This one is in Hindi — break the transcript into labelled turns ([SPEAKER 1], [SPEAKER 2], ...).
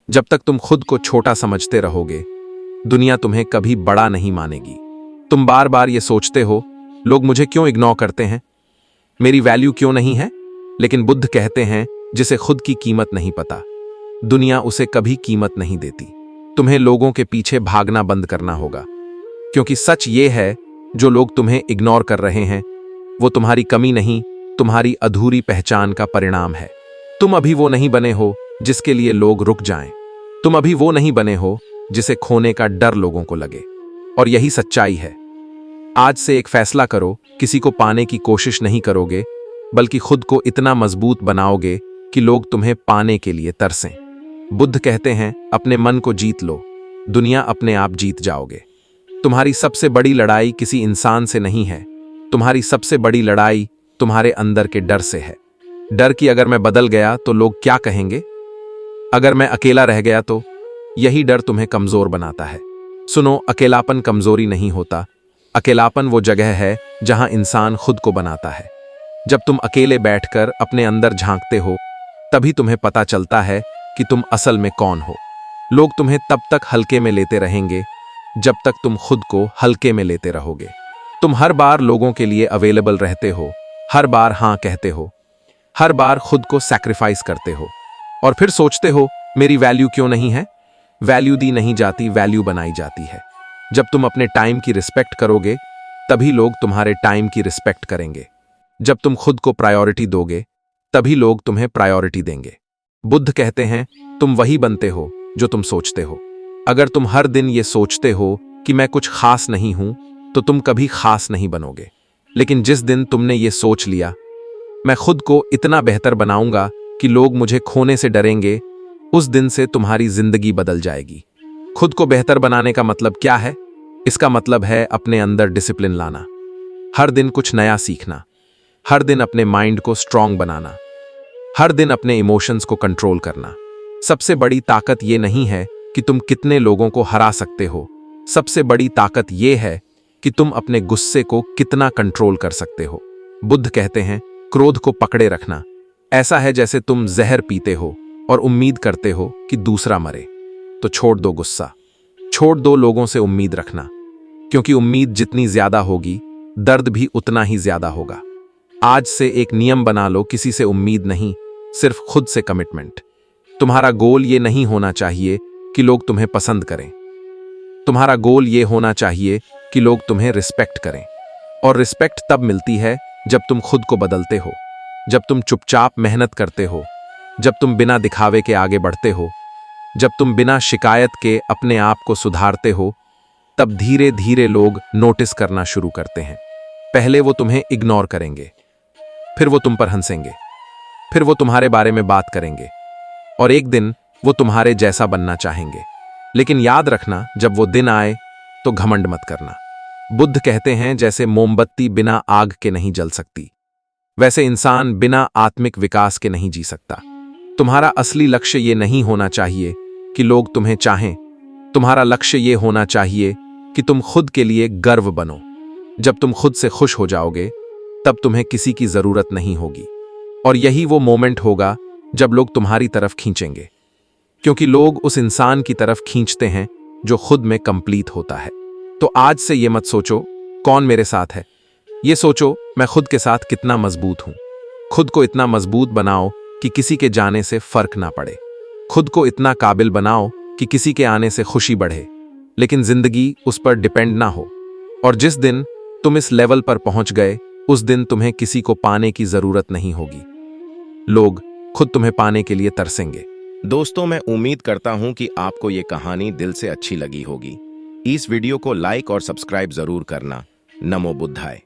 [SPEAKER 1] जब तक तुम खुद को छोटा समझते रहोगे, दुनिया तुम्हें कभी बड़ा नहीं मानेगी। तुम बार बार ये सोचते हो, लोग मुझे क्यों इग्नोर करते हैं, मेरी वैल्यू क्यों नहीं है। लेकिन बुद्ध कहते हैं, जिसे खुद की कीमत नहीं पता, दुनिया उसे कभी कीमत नहीं देती। तुम्हें लोगों के पीछे भागना बंद करना होगा, क्योंकि सच ये है, जो लोग तुम्हें इग्नोर कर रहे हैं, वो तुम्हारी कमी नहीं, तुम्हारी अधूरी पहचान का परिणाम है। तुम अभी वो नहीं बने हो जिसके लिए लोग रुक जाएं। तुम अभी वो नहीं बने हो जिसे खोने का डर लोगों को लगे। और यही सच्चाई है। आज से एक फैसला करो, किसी को पाने की कोशिश नहीं करोगे, बल्कि खुद को इतना मजबूत बनाओगे कि लोग तुम्हें पाने के लिए तरसें। बुद्ध कहते हैं, अपने मन को जीत लो, दुनिया अपने आप जीत जाओगे। तुम्हारी सबसे बड़ी लड़ाई किसी इंसान से नहीं है, तुम्हारी सबसे बड़ी लड़ाई तुम्हारे अंदर के डर से है। डर कि अगर मैं बदल गया तो लोग क्या कहेंगे, अगर मैं अकेला रह गया तो। यही डर तुम्हें कमजोर बनाता है। सुनो, अकेलापन कमजोरी नहीं होता। अकेलापन वो जगह है जहां इंसान खुद को बनाता है। जब तुम अकेले बैठकर अपने अंदर झांकते हो, तभी तुम्हें पता चलता है कि तुम असल में कौन हो। लोग तुम्हें तब तक हल्के में लेते रहेंगे जब तक तुम खुद को हल्के में लेते रहोगे। तुम हर बार लोगों के लिए अवेलेबल रहते हो, हर बार हां कहते हो, हर बार खुद को सैक्रिफाइस करते हो, और फिर सोचते हो, मेरी वैल्यू क्यों नहीं है। वैल्यू दी नहीं जाती, वैल्यू बनाई जाती है। जब तुम अपने टाइम की रिस्पेक्ट करोगे, तभी लोग तुम्हारे टाइम की रिस्पेक्ट करेंगे। जब तुम खुद को प्रायोरिटी दोगे, तभी लोग तुम्हें प्रायोरिटी देंगे। बुद्ध कहते हैं, तुम वही बनते हो जो तुम सोचते हो। अगर तुम हर दिन ये सोचते हो कि मैं कुछ खास नहीं हूं, तो तुम कभी खास नहीं बनोगे। लेकिन जिस दिन तुमने ये सोच लिया, मैं खुद को इतना बेहतर बनाऊंगा कि लोग मुझे खोने से डरेंगे, उस दिन से तुम्हारी जिंदगी बदल जाएगी। खुद को बेहतर बनाने का मतलब क्या है? इसका मतलब है अपने अंदर डिसिप्लिन लाना, हर दिन कुछ नया सीखना, हर दिन अपने माइंड को स्ट्रांग बनाना, हर दिन अपने इमोशंस को कंट्रोल करना। सबसे बड़ी ताकत ये नहीं है कि तुम कितने लोगों को हरा सकते हो, सबसे बड़ी ताकत ये है कि तुम अपने गुस्से को कितना कंट्रोल कर सकते हो। बुद्ध कहते हैं, क्रोध को पकड़े रखना ऐसा है जैसे तुम जहर पीते हो और उम्मीद करते हो कि दूसरा मरे। तो छोड़ दो गुस्सा, छोड़ दो लोगों से उम्मीद रखना, क्योंकि उम्मीद जितनी ज्यादा होगी, दर्द भी उतना ही ज्यादा होगा। आज से एक नियम बना लो, किसी से उम्मीद नहीं, सिर्फ खुद से कमिटमेंट। तुम्हारा गोल ये नहीं होना चाहिए कि लोग तुम्हें पसंद करें, तुम्हारा गोल ये होना चाहिए कि लोग तुम्हें रिस्पेक्ट करें। और रिस्पेक्ट तब मिलती है जब तुम खुद को बदलते हो, जब तुम चुपचाप मेहनत करते हो, जब तुम बिना दिखावे के आगे बढ़ते हो, जब तुम बिना शिकायत के अपने आप को सुधारते हो। तब धीरे धीरे लोग नोटिस करना शुरू करते हैं। पहले वो तुम्हें इग्नोर करेंगे, फिर वो तुम पर हंसेंगे, फिर वो तुम्हारे बारे में बात करेंगे, और एक दिन वो तुम्हारे जैसा बनना चाहेंगे। लेकिन याद रखना, जब वो दिन आए तो घमंड मत करना। बुद्ध कहते हैं, जैसे मोमबत्ती बिना आग के नहीं जल सकती, वैसे इंसान बिना आत्मिक विकास के नहीं जी सकता। तुम्हारा असली लक्ष्य ये नहीं होना चाहिए कि लोग तुम्हें चाहें, तुम्हारा लक्ष्य ये होना चाहिए कि तुम खुद के लिए गर्व बनो। जब तुम खुद से खुश हो जाओगे, तब तुम्हें किसी की जरूरत नहीं होगी। और यही वो मोमेंट होगा जब लोग तुम्हारी तरफ खींचेंगे, क्योंकि लोग उस इंसान की तरफ खींचते हैं जो खुद में कंप्लीट होता है। तो आज से ये मत सोचो कौन मेरे साथ है, ये सोचो मैं खुद के साथ कितना मजबूत हूं। खुद को इतना मजबूत बनाओ कि किसी के जाने से फर्क ना पड़े। खुद को इतना काबिल बनाओ कि किसी के आने से खुशी बढ़े, लेकिन जिंदगी उस पर डिपेंड ना हो। और जिस दिन तुम इस लेवल पर पहुंच गए, उस दिन तुम्हें किसी को पाने की जरूरत नहीं होगी। लोग खुद तुम्हें पाने के लिए तरसेंगे।
[SPEAKER 2] दोस्तों, मैं उम्मीद करता हूं कि आपको ये कहानी दिल से अच्छी लगी होगी। इस वीडियो को लाइक और सब्सक्राइब जरूर करना। नमो बुद्धाय।